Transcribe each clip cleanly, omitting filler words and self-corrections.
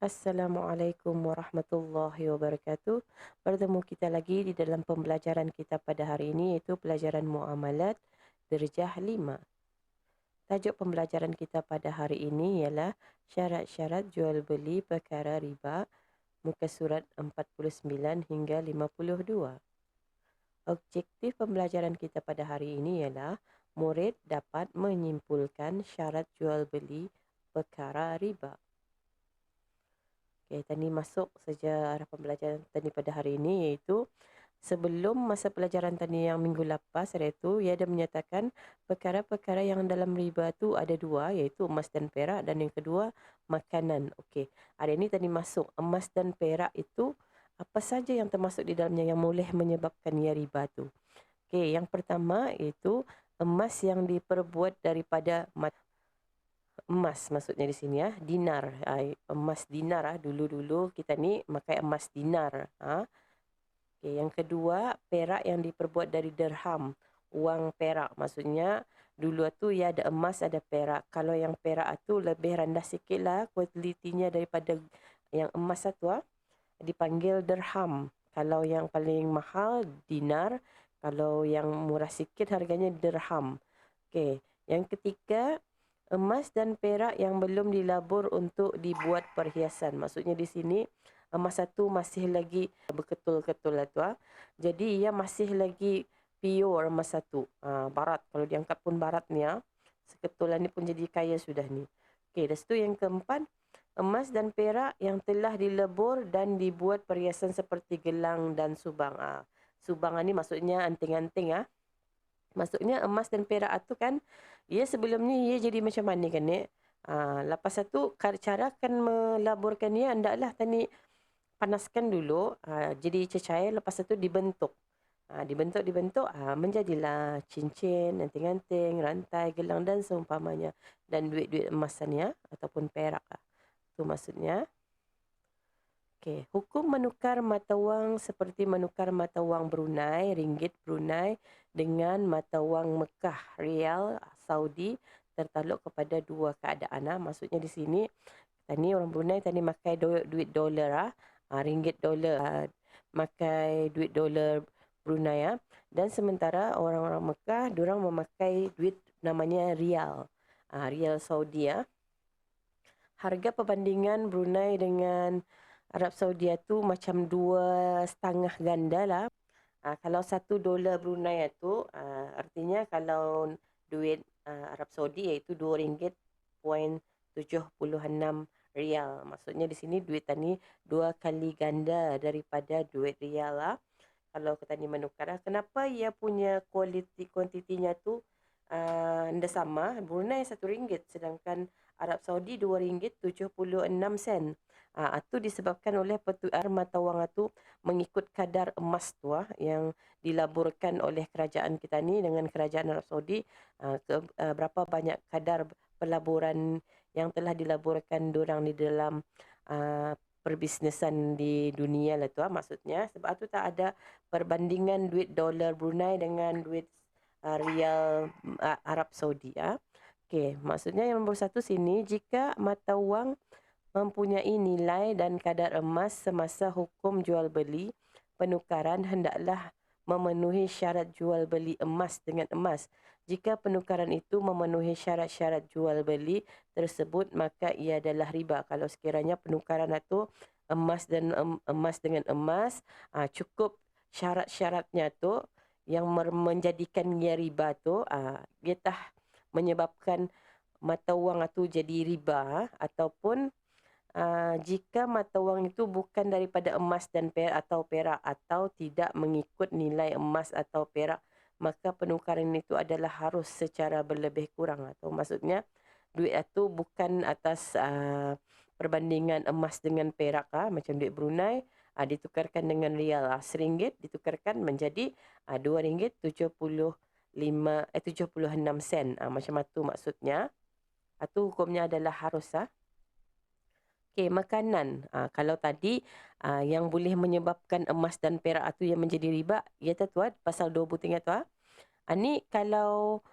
Assalamualaikum warahmatullahi wabarakatuh. Bertemu kita lagi di dalam pembelajaran kita pada hari ini, iaitu pelajaran muamalat darjah 5. Tajuk pembelajaran kita pada hari ini ialah syarat-syarat jual beli perkara riba, muka surat 49 hingga 52. Objektif pembelajaran kita pada hari ini ialah murid dapat menyimpulkan syarat jual beli perkara riba. Okay, tadi masuk saja arah pembelajaran tadi pada hari ini, iaitu sebelum masa pelajaran tadi yang minggu lepas, iaitu ia ada menyatakan perkara-perkara yang dalam riba tu ada dua, iaitu emas dan perak, dan yang kedua makanan. Okey, hari ini tadi masuk emas dan perak itu apa saja yang termasuk di dalamnya yang boleh menyebabkan ia riba tu. Okey, yang pertama iaitu emas yang diperbuat daripada emas, maksudnya di sini ya, dinar. Emas dinar dulu-dulu kita ni pakai emas dinar. Okay, yang kedua, perak yang diperbuat dari dirham, wang perak. Maksudnya dulu tu ya ada emas ada perak. Kalau yang perak tu lebih rendah sikit lah kualitinya daripada yang emas tu dipanggil dirham. Kalau yang paling mahal dinar, kalau yang murah sikit harganya dirham. Okey, yang ketiga, emas dan perak yang belum dilabur untuk dibuat perhiasan. Maksudnya di sini emas satu masih lagi berketul-ketul lah tu. Jadi ia masih lagi pure emas satu. Barat, kalau diangkat pun barat ni seketulan ni pun jadi kaya sudah ni. Okey, dah tu yang keempat, emas dan perak yang telah dilebur dan dibuat perhiasan seperti gelang dan subang. Subang ni maksudnya anting-anting Maksudnya emas dan perak tu kan, ia sebelum ni ia jadi macam mana kan ni? Lepas tu cara akan melaburkan ia, hendaklah tadi panaskan dulu, jadi cecair, lepas tu dibentuk. Dibentuk, menjadilah cincin, anting-anting, rantai, gelang dan seumpamanya. Dan duit-duit emasan ataupun perak. Itu maksudnya. Okey, hukum menukar mata wang seperti menukar mata wang Brunei, ringgit Brunei dengan mata wang Mekah, rial Saudi tertakluk kepada dua keadaan. Maksudnya di sini, tadi orang Brunei tadi makai duit dolar, ringgit dolar, makai duit dolar Brunei dan sementara orang-orang Mekah, diorang memakai duit namanya rial, rial Saudi Harga perbandingan Brunei dengan Arab Saudi tu macam 2,5 ganda lah. Kalau $1 Brunei tu artinya kalau duit Arab Saudi iaitu RM2.76 rial. Maksudnya di sini duit tani 2 kali ganda daripada duit rial Kalau kita ni menukar kenapa ia punya kuantitinya tu anda sama. Brunei RM1 sedangkan Arab Saudi RM2.76. Itu disebabkan oleh pertukaran mata wang itu mengikut kadar emas tu yang dilaburkan oleh kerajaan kita ni dengan kerajaan Arab Saudi. Berapa banyak kadar pelaburan yang telah dilaburkan diorang di dalam perbisnesan di dunia lah tu maksudnya. Sebab tu tak ada perbandingan duit dolar Brunei dengan duit rial Arab Saudi Okey, maksudnya yang nombor satu sini, jika mata wang mempunyai nilai dan kadar emas semasa hukum jual beli, penukaran hendaklah memenuhi syarat jual beli emas dengan emas. Jika penukaran itu memenuhi syarat-syarat jual beli tersebut, maka ia adalah riba. Kalau sekiranya penukaran itu emas dan emas dengan emas, cukup syarat-syaratnya tu yang menjadikan ia riba tu, dia menyebabkan mata wang itu jadi riba ataupun jika mata wang itu bukan daripada emas dan perak atau tidak mengikut nilai emas atau perak, maka penukaran itu adalah harus secara berlebih kurang. Atau maksudnya duit itu bukan atas perbandingan emas dengan perak macam duit Brunei ditukarkan dengan rial RM1 ditukarkan menjadi RM2.76 macam itu maksudnya. Itu hukumnya adalah harus Okey, makanan. Kalau tadi yang boleh menyebabkan emas dan perak itu yang menjadi riba, ia tu pasal 20 tinggal tu. Ni kalau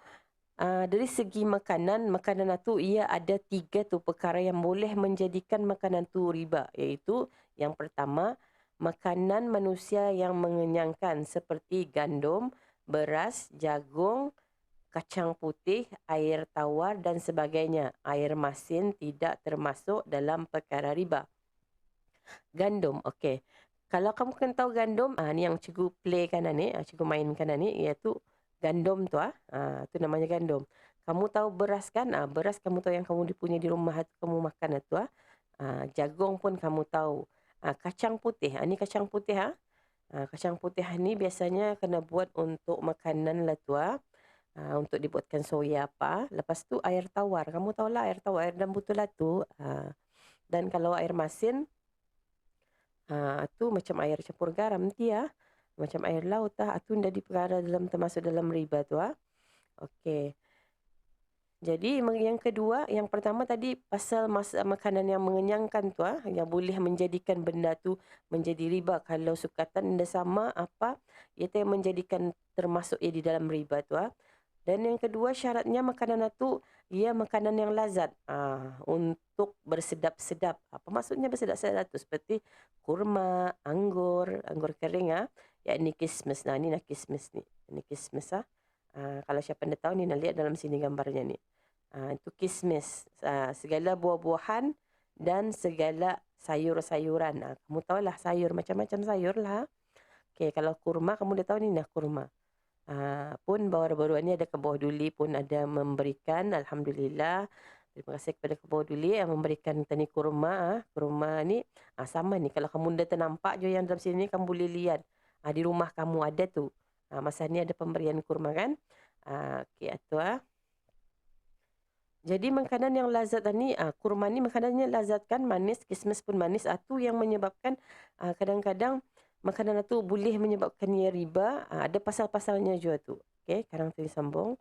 Dari segi makanan, makanan tu ia ada 3 tu perkara yang boleh menjadikan makanan tu riba, iaitu yang pertama, makanan manusia yang mengenyangkan seperti gandum, beras, jagung, kacang putih, air tawar dan sebagainya. Air masin tidak termasuk dalam perkara riba. Gandum, okey. Kalau kamu kan tahu gandum, ni yang cikgu play kanan ni, cikgu main kanan ni, iaitu gandum tu tu namanya gandum. Kamu tahu beras kan? Beras kamu tahu yang kamu punya di rumah kamu makan tu jagung pun kamu tahu. Kacang putih, ni kacang putih kacang putih ni biasanya kena buat untuk makanan lah tu untuk dibuatkan soya apa. Lepas tu air tawar, kamu tahulah air tawar, air dan butulah tu. Dan kalau air masin, tu macam air campur garam nanti macam air laut tu dah diperkara termasuk dalam riba tu Okey. Jadi yang kedua, yang pertama tadi pasal makanan yang mengenyangkan tu yang boleh menjadikan benda tu menjadi riba kalau sukatan anda sama iaitu yang menjadikan termasuk di dalam riba tu Dan yang kedua syaratnya makanan tu ia makanan yang lazat untuk bersedap-sedap. Apa maksudnya bersedap-sedap tu? Seperti kurma, anggur kering yakni kismis. Ni nak kismis ni. Ini kismis kalau siapa anda tahu ni nak lihat dalam sini gambarnya ni. Itu kismis. Segala buah-buahan dan segala sayur-sayuran. Kamu tahulah sayur macam-macam sayur lah. Okey, kalau kurma kamu dah tahu ni kurma. Pun baru-baru ni ada Kebawah Duli pun ada memberikan, alhamdulillah. Terima kasih kepada Kebawah Duli yang memberikan tani kurma. Kurma ni sama ni, kalau kamu dah ternampak je yang dalam sini kamu boleh lihat. Di rumah kamu ada tu. Masa ni ada pemberian kurma kan. Okey, itu Jadi makanan yang lazat ni, kurma ni makanannya lazat kan, manis, kismis pun manis. Tu yang menyebabkan kadang-kadang makanan tu boleh menyebabkan ia riba. Ada pasal-pasalnya juga tu. Okey, sekarang tu disambung.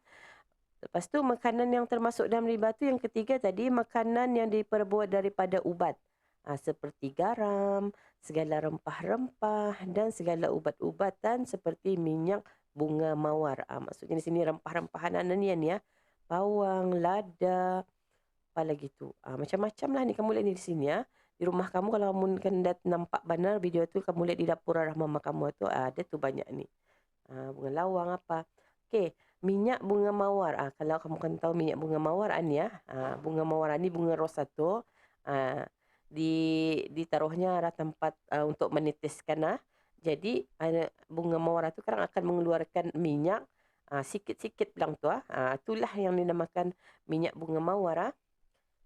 Lepas tu makanan yang termasuk dalam riba tu yang ketiga tadi, makanan yang diperbuat daripada ubat. Seperti garam, segala rempah-rempah dan segala ubat-ubatan seperti minyak bunga mawar. Maksudnya di sini rempah-rempahan ni bawang, lada, apa lagi tu. Macam-macam lah ni kamu lihat ni di sini Di rumah kamu kalau kamu kan dah nampak benar video tu, kamu lihat di dapur arah mama kamu tu ada tu banyak ni. Bunga lawang apa. Okey, minyak bunga mawar. Kalau kamu kan tahu minyak bunga mawar ni bunga mawar ni bunga rosa tu ditaruhnya arah tempat untuk menitiskan Jadi bunga mawar tu kadang akan mengeluarkan minyak sikit-sikit bilang tu itulah yang dinamakan minyak bunga mawar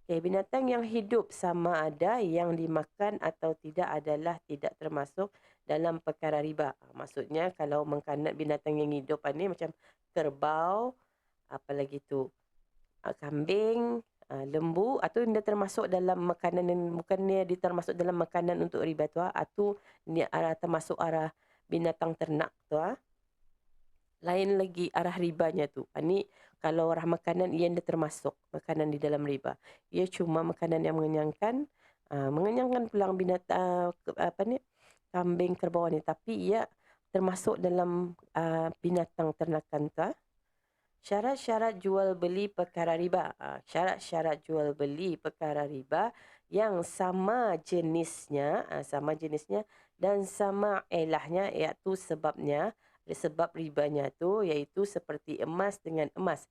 binatang yang hidup sama ada yang dimakan atau tidak adalah tidak termasuk dalam perkara riba. Maksudnya kalau makanan binatang yang hidup ni macam kerbau, apa lagi tu, kambing, lembu, atau dia termasuk dalam makanan yang bukannya dia termasuk dalam makanan untuk riba tu atau ni termasuk arah binatang ternak tu lain lagi arah ribanya tu. Ni kalau arah makanan ia dah termasuk makanan di dalam riba. Ia cuma makanan yang mengenyangkan pulang binatang kambing kerbau ni, tapi ia termasuk dalam binatang ternakan tu. Syarat-syarat jual beli perkara riba. Syarat-syarat jual beli perkara riba yang sama jenisnya dan sama ilahnya, iaitu sebab ribanya tu iaitu seperti emas dengan emas.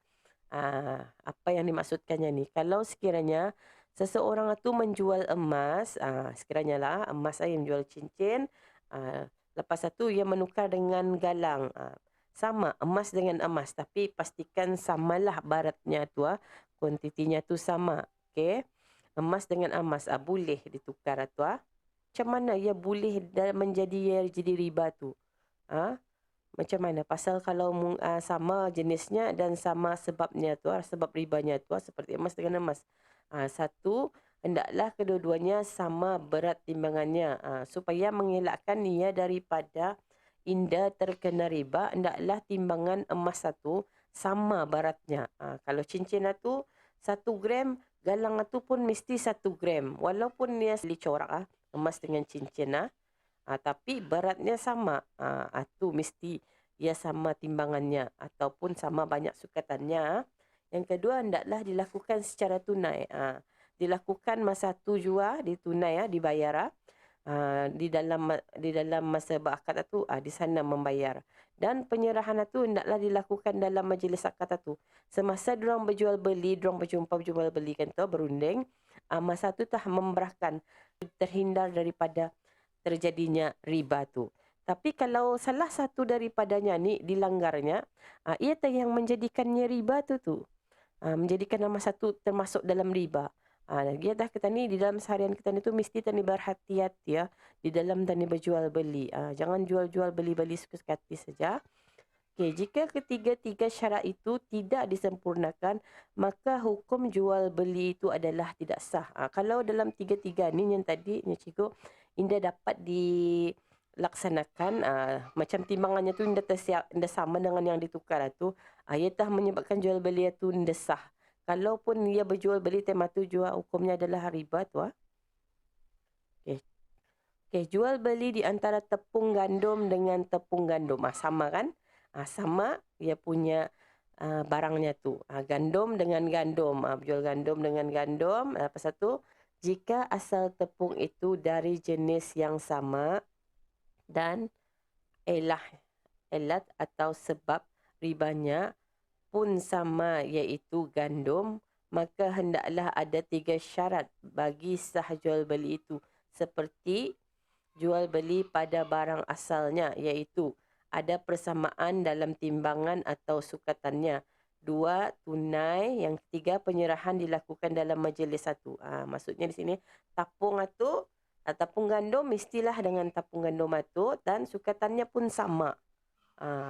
Apa yang dimaksudkannya ni? Kalau sekiranya seseorang tu menjual emas, sekiranya lah emas yang menjual cincin, lepas tu ia menukar dengan galang. Sama emas dengan emas, tapi pastikan samalah baratnya tu kuantitinya tu sama. Okey, emas dengan emas boleh ditukar tu macam mana ia boleh menjadi riba tu macam mana? Pasal kalau sama jenisnya dan sama sebabnya tu sebab ribanya tu seperti emas dengan emas. Satu, hendaklah kedua-duanya sama berat timbangannya. Supaya mengelakkan ia daripada inda terkena riba, hendaklah timbangan emas satu sama beratnya. Kalau cincin tu 1 gram, galang tu pun mesti 1 gram. Walaupun dia corak emas dengan cincin tapi beratnya sama. Tu mesti ia sama timbangannya ataupun sama banyak sukatannya. Yang kedua, hendaklah dilakukan secara tunai. Dilakukan masa tu jua di tunai, dibayar. Di dalam masa berakad tu, di sana membayar. Dan penyerahan tu hendaklah dilakukan dalam majlis akad tu. Semasa diorang berjual beli, diorang berjumpa berjual beli kan tu, berunding, masa tu tah memberahkan, terhindar daripada terjadinya riba tu. Tapi kalau salah satu daripadanya ni dilanggarnya, ia yang menjadikannya riba tu. Menjadikan nama satu termasuk dalam riba. Dia dah kita ni di dalam seharian kita ni tu mesti tani berhati-hati ya di dalam tani berjual beli. Jangan jual-jual beli-beli suka-suka hati saja. Okey, jika ketiga-tiga syarat itu tidak disempurnakan, maka hukum jual beli itu adalah tidak sah. Kalau dalam tiga-tiga ni yang tadi ni cikgu indah dapat dilaksanakan, macam timbangannya tu indah sama dengan yang ditukar tu, ia tah menyebabkan jual beli itu indah sah. Kalaupun ia berjual beli tema tu jua hukumnya adalah riba tu. Okey. Okey, jual beli di antara tepung gandum dengan tepung gandum. Sama kan? Sama ia punya barangnya tu. Gandum dengan gandum. Jual gandum dengan gandum. Lepas tu, jika asal tepung itu dari jenis yang sama dan elat atau sebab ribanya pun sama iaitu gandum, maka hendaklah ada 3 syarat bagi sah jual beli itu, seperti jual beli pada barang asalnya, iaitu ada persamaan dalam timbangan atau sukatannya. 2, tunai. Yang ketiga, penyerahan dilakukan dalam majlis satu. Maksudnya di sini tapung itu, tapung gandum mestilah dengan tapung gandum itu dan sukatannya pun sama.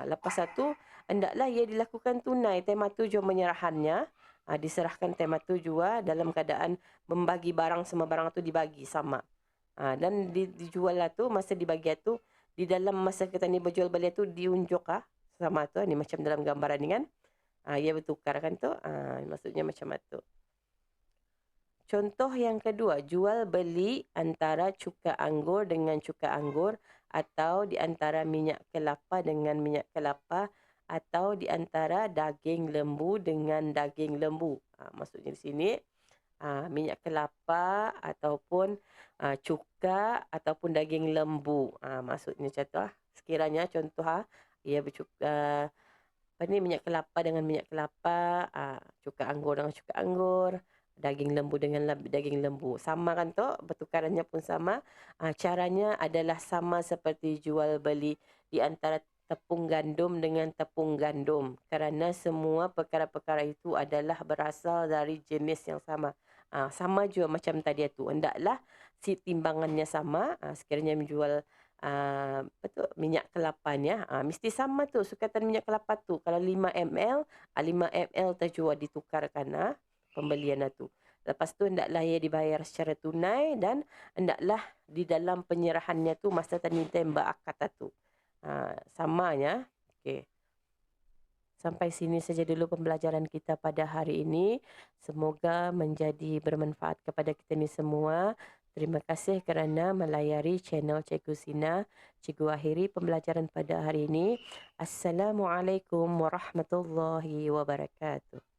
Lepas satu, hendaklah ia dilakukan tunai. Tema tu jua menyerahannya. Diserahkan tema tu jua dalam keadaan membagi barang, semua barang tu dibagi sama. Dan dijual lah tu, masa dibagi tu, di dalam masa kita ni berjual beli tu diunjuk sama tu. Ni macam dalam gambaran ni kan. Ia bertukar kan tu. Maksudnya macam tu. Contoh yang kedua, jual beli antara cuka anggur dengan cuka anggur, atau di antara minyak kelapa dengan minyak kelapa, atau di antara daging lembu dengan daging lembu. Maksudnya di sini minyak kelapa ataupun cuka ataupun daging lembu. Maksudnya contoh sekiranya contoh ia bercuka minyak kelapa dengan minyak kelapa, cuka anggur dengan cuka anggur, daging lembu dengan daging lembu. Sama kan tu, bertukarannya pun sama. Caranya adalah sama seperti jual beli di antara tepung gandum dengan tepung gandum, kerana semua perkara-perkara itu adalah berasal dari jenis yang sama. Sama juga macam tadi tu, hendaklah si timbangannya sama. Sekiranya menjual minyak kelapanya, mesti sama tu sukatan minyak kelapa tu. Kalau 5 ml, 5 ml terjual ditukarkan pembelian tu. Lepas tu hendaklah ia dibayar secara tunai dan hendaklah di dalam penyerahannya tu masa tadi tembak akad tu. Samanya. Okey. Sampai sini saja dulu pembelajaran kita pada hari ini. Semoga menjadi bermanfaat kepada kita ni semua. Terima kasih kerana melayari channel Cikgu Sina. Cikgu akhiri pembelajaran pada hari ini. Assalamualaikum warahmatullahi wabarakatuh.